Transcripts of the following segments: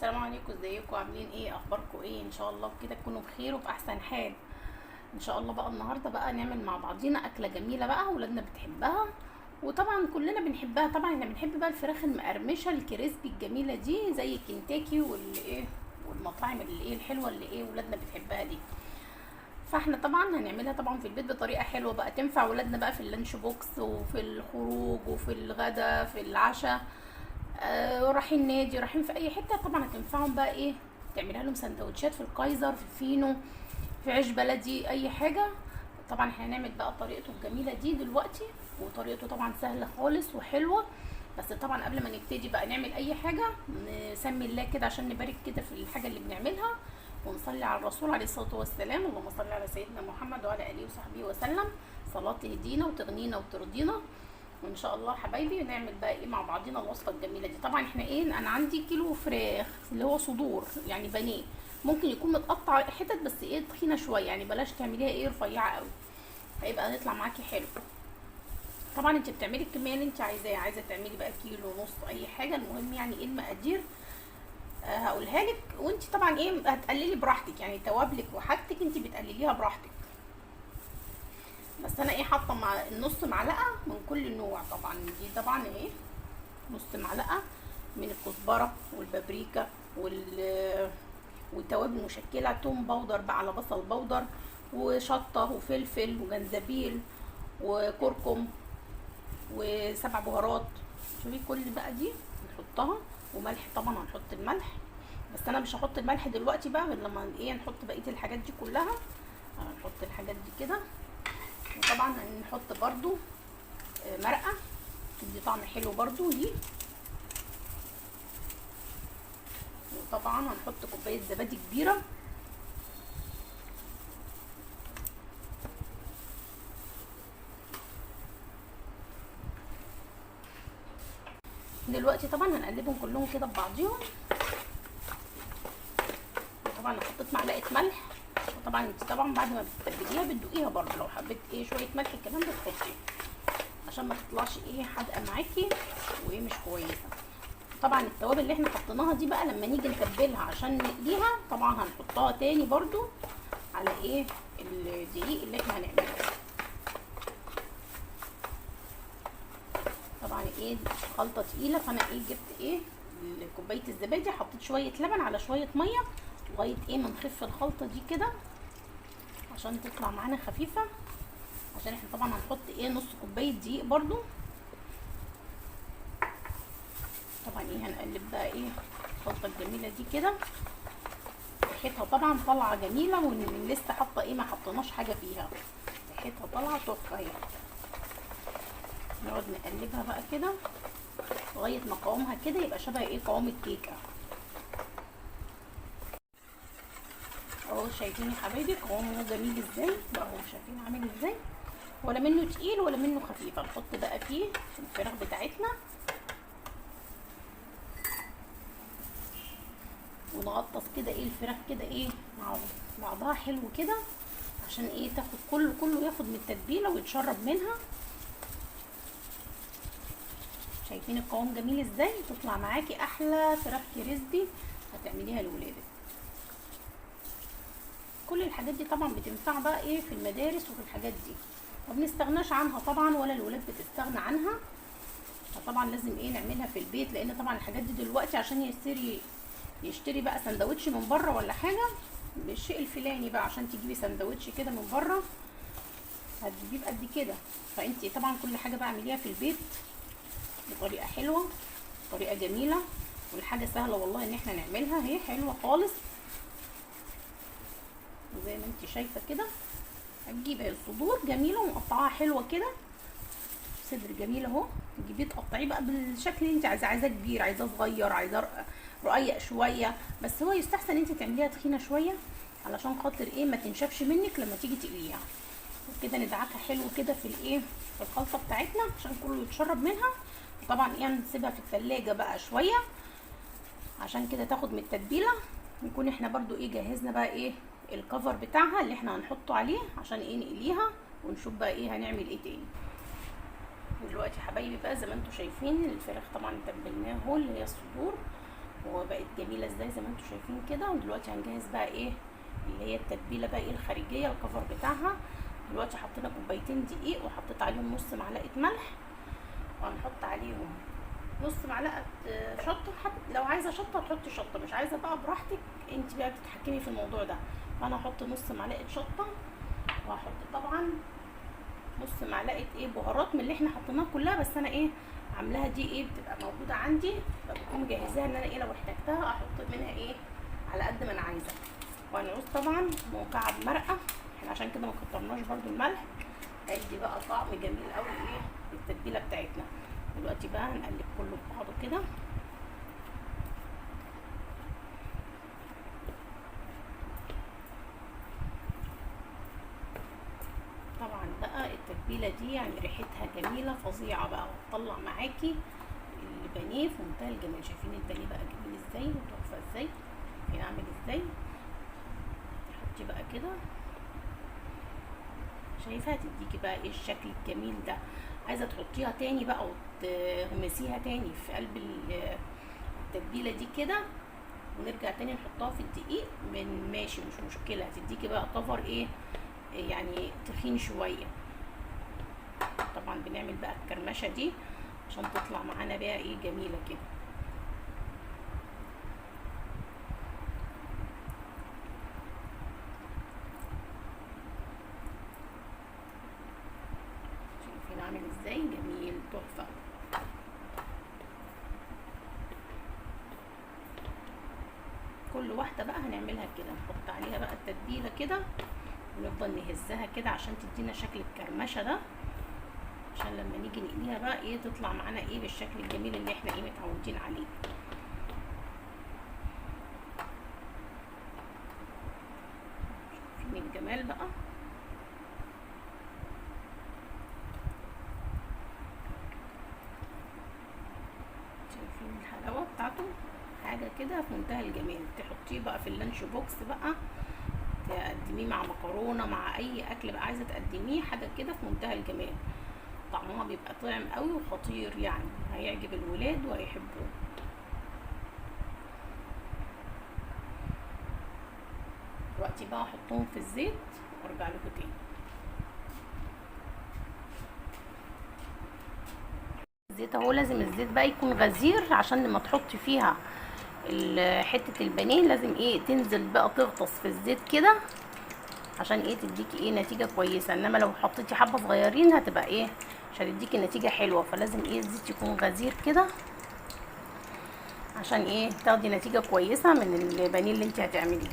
السلام عليكم، ازيكم؟ عاملين ايه؟ اخباركم ايه؟ ان شاء الله كده تكونوا بخير وفي احسن حال. ان شاء الله بقى النهارده بقى نعمل مع بعضينا اكله جميله بقى ولادنا بتحبها، وطبعا كلنا بنحبها. طبعا احنا بنحب بقى الفراخ المقرمشه الكريسبي الجميله دي زي كنتاكي والايه والمطاعم اللي ايه الحلوه اللي ايه ولادنا بتحبها دي. فاحنا طبعا هنعملها طبعا في البيت بطريقه حلوه بقى تنفع ولادنا بقى في اللانش بوكس وفي الخروج وفي الغدا في العشاء. رايحين نادي رايحين في اي حته طبعا هتنفعهم بقى ايه. تعملها لهم سندوتشات في الكايزر في الفينو في عيش بلدي اي حاجه. طبعا احنا هنعمل بقى طريقته الجميله دي دلوقتي، وطريقته طبعا سهله خالص وحلوه. بس طبعا قبل ما نبتدي بقى نعمل اي حاجه نسمي الله كده عشان نبارك كده في الحاجه اللي بنعملها، ونصلي على الرسول عليه الصلاه والسلام. اللهم صل على سيدنا محمد وعلى اله وصحبه وسلم. صلاه تهدينا وتغنينا وترضينا. وان شاء الله حبايبي نعمل بقى ايه مع بعضينا الوصفه الجميله دي. طبعا احنا ايه، انا عندي كيلو فراخ اللي هو صدور يعني بانيه، ممكن يكون متقطع حتت بس ايه تخينه شويه، يعني بلاش تعمليها ايه رفيعه قوي، هيبقى هيطلع معاكي حلو. طبعا انت بتعملي الكميه اللي انت عايزاها، عايزه تعملي بقى كيلو ونص اي حاجه، المهم يعني ايه المقادير هقولها لك. وانت طبعا ايه هتقللي براحتك، يعني توابلك وحاجتك انت بتقلليها براحتك. بس انا ايه حاطه مع نص معلقه من كل نوع. طبعا دي طبعا ايه نص معلقه من الكزبره والبابريكا والتوابل مشكله، توم باودر بقى على بصل باودر وشطه وفلفل وجنزبيل وكركم وسبع بهارات. شوفي كل بقى دي نحطها، وملح طبعا هنحط الملح، بس انا مش هحط الملح دلوقتي بقى غير لما ايه نحط بقيه الحاجات دي كلها. هنحط الحاجات دي كده، وطبعا هنحط برضو مرقه تدي طعم حلو برضو دي. وطبعا هنحط كوبايه زبادي كبيره. دلوقتي طبعا هنقلبهم كلهم كده ببعضيهم. وطبعا انا حطيت معلقه ملح، وطبعا انت طبعا بعد ما بتتبليها بتدوقيها برضو، لو حبيت ايه شويه ملح كمان بتحطي عشان ما تطلعش ايه حادقه معاكي وايه مش كويسه. طبعا التوابل اللي احنا حطيناها دي بقى لما نيجي نتبلها عشان نقليها طبعا هنحطها تاني برضو على ايه الدقيق اللي احنا هنعمله. طبعا ايه خلطه تقيله، فانا ايه جبت ايه كوبايه الزبادي، حطيت شويه لبن على شويه ميه لغايه ايه ما نخف الخلطه دي كده عشان تطلع معانا خفيفه. عشان احنا طبعا هنحط ايه نص كوبايه دقيق برضو. طبعا ايه هنقلب بقى ايه الخلطه الجميله دي كده، ريحتها طبعا طالعه جميله، ولسه حاطه ايه ما حطيناش حاجه فيها، ريحتها طالعه تحفه اهي. نقعد نقلبها بقى كده لغايه ما قوامها كده يبقى شبه ايه قوام الكيكه اهو. شايفين يا حبايبي قوامه جميل ازاي بقى، اهو شايفين عامل ازاي، ولا منه تقيل ولا منه خفيف. هنحط بقى فيه الفراخ بتاعتنا ونغطس كده ايه الفراخ كده ايه مع بعضها حلو كده عشان ايه تاخد كله ياخد من التتبيله ويتشرب منها. شايفين القوام جميل ازاي، تطلع معاكي احلى فراخ كريسبي هتعمليها لاولادك. كل الحاجات دي طبعا بتنفع بقى ايه في المدارس وفي الحاجات دي، ما بنستغناش عنها طبعا ولا الولاد بتستغنى عنها. فطبعا لازم ايه نعملها في البيت، لان طبعا الحاجات دي دلوقتي عشان يشتري بقى سندوتش من بره ولا حاجه بالشيء الفلاني بقى، عشان تجيبي سندوتش كده من بره هتجيبيه بقد كده. فانتي طبعا كل حاجه بقى اعمليها في البيت بطريقه حلوه طريقه جميله، والحاجه سهله والله ان احنا نعملها، هي حلوه خالص. وزي ما انت شايفه كده هتجيبي الصدور جميله ومقطعاها حلوه كده، صدر جميل اهو، تجيبيه تقطعيه بقى بالشكل اللي انت عايزاه كبير عايزاه صغير عايزاه رقيق شويه، بس هو يستحسن انت تعمليها تخينه شويه علشان خاطر ايه ما تنشفش منك لما تيجي تقليها. وكده ندعكها حلو كده في الايه في الخلطه بتاعتنا عشان كله يتشرب منها. وطبعا ايه نسيبها في التلاجة بقى شويه عشان كده تاخد من التتبيله. نكون احنا برضو ايه جهزنا بقى ايه الكفر بتاعها اللي احنا هنحطه عليه عشان ايه نقليها، ونشوف بقى ايه هنعمل ايه تاني. دلوقتي حبايبي بقى زي ما انتم شايفين الفراخ طبعا تبلناها اهو اللي هي الصدور، وبقت جميله ازاي زي ما انتم شايفين كده. ودلوقتي هنجهز بقى ايه اللي هي التتبيله بقى ايه الخارجيه الكفر بتاعها. دلوقتي حطينا كوبايتين دقيق وحطيت عليهم نص معلقه ملح، وهنحط عليهم نص معلقه شطه. لو عايزه شطه تحطي شطه، مش عايزه بقى براحتك، انت بقى بتتحكمي في الموضوع ده. فانا هحط نص معلقه شطه، وهحط طبعا نص معلقه ايه بهارات من اللي احنا حطيناها كلها، بس انا ايه عاملاها دي ايه بتبقى موجوده عندي، فبكون مجهزاها ان انا ايه لو احتجتها احط منها ايه على قد ما انا عايزه. وهنعوز طبعا مكعب مرقه، احنا عشان كده ما كترناش برده الملح، هيدي بقى طعم جميل قوي ايه التتبيله بتاعتنا. دلوقتي بقى هنقلب كله في بعضه كده. طبعا بقى التتبيله دي يعني ريحتها جميله فظيعه بقى، وتطلع معاكي البانيه في منتهى الجمال. شايفين البانيه بقى جميل ازاي وتحفه ازاي، شايفين عامل ازاي. تحطي بقى كده، شايفه هتديكي بقى ايه الشكل الجميل ده. عايزه تحطيها تاني بقى وتغمسيها تاني في قلب التتبيله دي كده، ونرجع تاني نحطها في الدقيق من ماشي مش مشكله، هتديكي بقى طفر ايه يعني تخين شويه. طبعا بنعمل بقى الكرمشه دي عشان تطلع معانا بقى ايه جميله كده. شايفين عامل ازاي جميل تحفه. كل واحده بقى هنعملها كده، نحط عليها بقى التتبيله كده ونفضل نهزها كده عشان تدينا شكل الكرمشه ده، عشان لما نيجي نقليها بقى ايه تطلع معانا ايه بالشكل الجميل اللي احنا ايه متعودين عليه. شايفين الجمال بقى. شايفين الحلاوه بتاعته حاجه كده في منتهى الجمال. تحطيه بقى في اللانش بوكس بقى، تقدميه مع مكرونه مع اي اكل بقى عايزه تقدميه، حاجه كده في منتهى الجمال. طعمها بيبقى طعم قوي وخطير، يعني هيعجب الولاد وهيحبوه. دلوقتي بقى احطهم في الزيت وارجع لكم تاني. الزيت اهو، لازم الزيت بقى يكون غزير عشان لما تحطي فيها حته البانيه لازم ايه تنزل بقى تغطس في الزيت كده عشان ايه تديكي ايه نتيجه كويسه. انما لو حطيتي حبه صغيرين هتبقى ايه مش هتديكي نتيجه حلوه. فلازم ايه الزيت يكون غزير كده عشان ايه تاخدي نتيجه كويسه من البانيه اللي انت هتعمليه.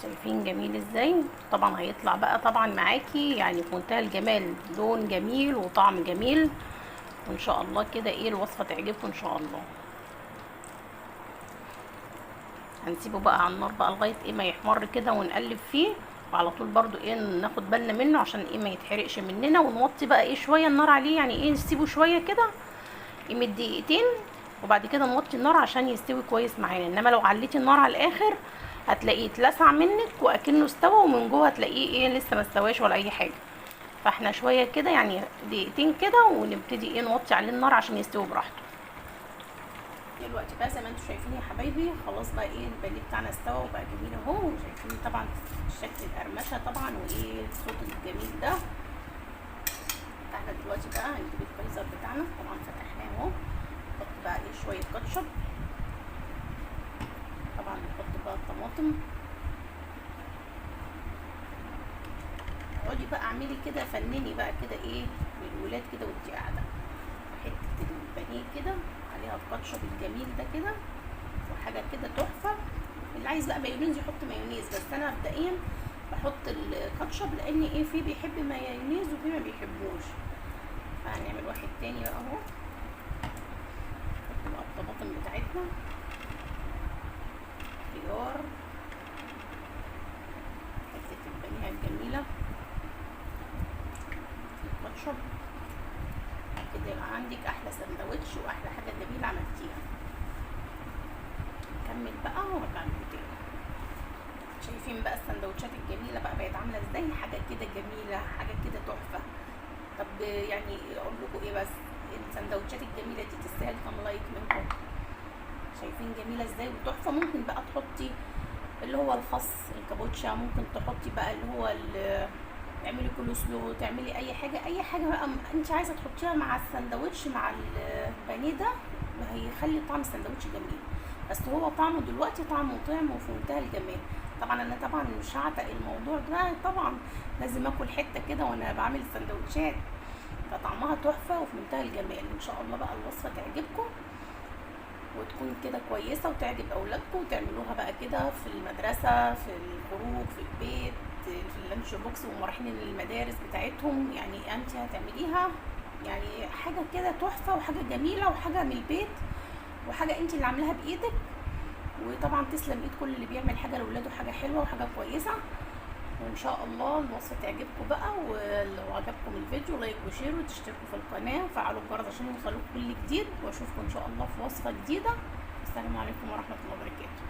شايفين جميل ازاي. طبعا هيطلع بقى طبعا معاكي يعني في منتهى الجمال، لون جميل وطعم جميل، وان شاء الله كده ايه الوصفه تعجبكم ان شاء الله. هنسيبه بقى على النار بقى لغايه ايه ما يحمر كده ونقلب فيه، وعلى طول برضو ايه ناخد بالنا منه عشان ايه ما يتحرقش مننا. ونوطي بقى ايه شويه النار عليه، يعني ايه نسيبه شويه كده قيمه دقيقتين، وبعد كده نوطي النار عشان يستوي كويس معانا. انما لو عليتي النار على الاخر هتلاقيه اتلسع منك واكنه استوى، ومن جوه هتلاقيه ايه لسه ما استواش ولا اي حاجه. فاحنا شويه كده يعني دقيقتين كده ونبتدي ايه نوطي عليه النار عشان يستوي براحته. دلوقتي بقى زي ما انتم شايفين يا حبايبي خلاص بقى ايه البانيه بتاعنا استوى وبقى جميل اهو. شايفين طبعا شكل القرمشه طبعا وايه الصوت الجميل ده. احنا دلوقتي بقى هنجيب الفريزر بتاعنا، طبعا فتحناه اهو. نحط بقى ايه شويه كاتشب، طبعا نحط بقى الطماطم. اقعدي بقى اعملي كده فنني بقى كده ايه للولاد كده وانتي قاعده، حته البانيه كده عليها الكاتشب الجميل ده كده وحاجه كده تحفه. اللي عايز بقى مايونيز يحط مايونيز، بس انا مبدئيا بحط الكاتشب لان ايه في بيحب مايونيز وفي ما بيحبوش. فهنعمل واحد تاني بقى اهو. نحط بقى الطماطم بتاعتنا، خيار، حته البانيه الجميله، الكاتشب كده يبقى عندك احلى سندوتش واحلى حاجه جميله عملتيها. نكمل بقى وارجع لكم تاني. شايفين شايفين بقى السندوتشات الجميله بقى بقت عامله ازاي، حاجه كده جميله، حاجه كده تحفه. طب يعني اقول لكم ايه بس، السندوتشات الجميله دي تستاهل كام لايك منكم؟ شايفين جميله ازاي وتحفه. ممكن بقى تحطي اللي هو الخس الكابوتشا، ممكن تحطي بقى اللي هو تعملي كول سلو، تعملي اي حاجه، اي حاجه بقى انت عايزه تحطيها مع السندوتش مع البانيه ده، هيخلي طعم السندوتش جميل. بس هو طعمه دلوقتي طعمه طعم وفي منتهى الجمال. طبعا انا طبعا مش هعتق الموضوع ده، طبعا لازم اكل حته كده وانا بعمل السندوتشات، فطعمها تحفه وفي منتهى الجمال. ان شاء الله بقى الوصفه تعجبكم وتكون كده كويسه وتعجب اولادكم، وتعملوها بقى كده في المدرسه، في الخروج، في البيت، في اللانش بوكس وهم رايحين المدارس بتاعتهم. يعني انت هتعمليها يعني حاجه كده تحفه وحاجه جميله وحاجه من البيت وحاجه انت اللي عاملاها بايدك. وطبعا تسلم ايد كل اللي بيعمل حاجه لاولاده حاجه حلوه وحاجه كويسه. وان شاء الله الوصفه تعجبكم بقى. ولو عجبكم الفيديو لايك وشير وتشتركوا في القناه وفعلوا الجرس عشان يوصلكم كل جديد. واشوفكم ان شاء الله في وصفه جديده. السلام عليكم ورحمه الله وبركاته.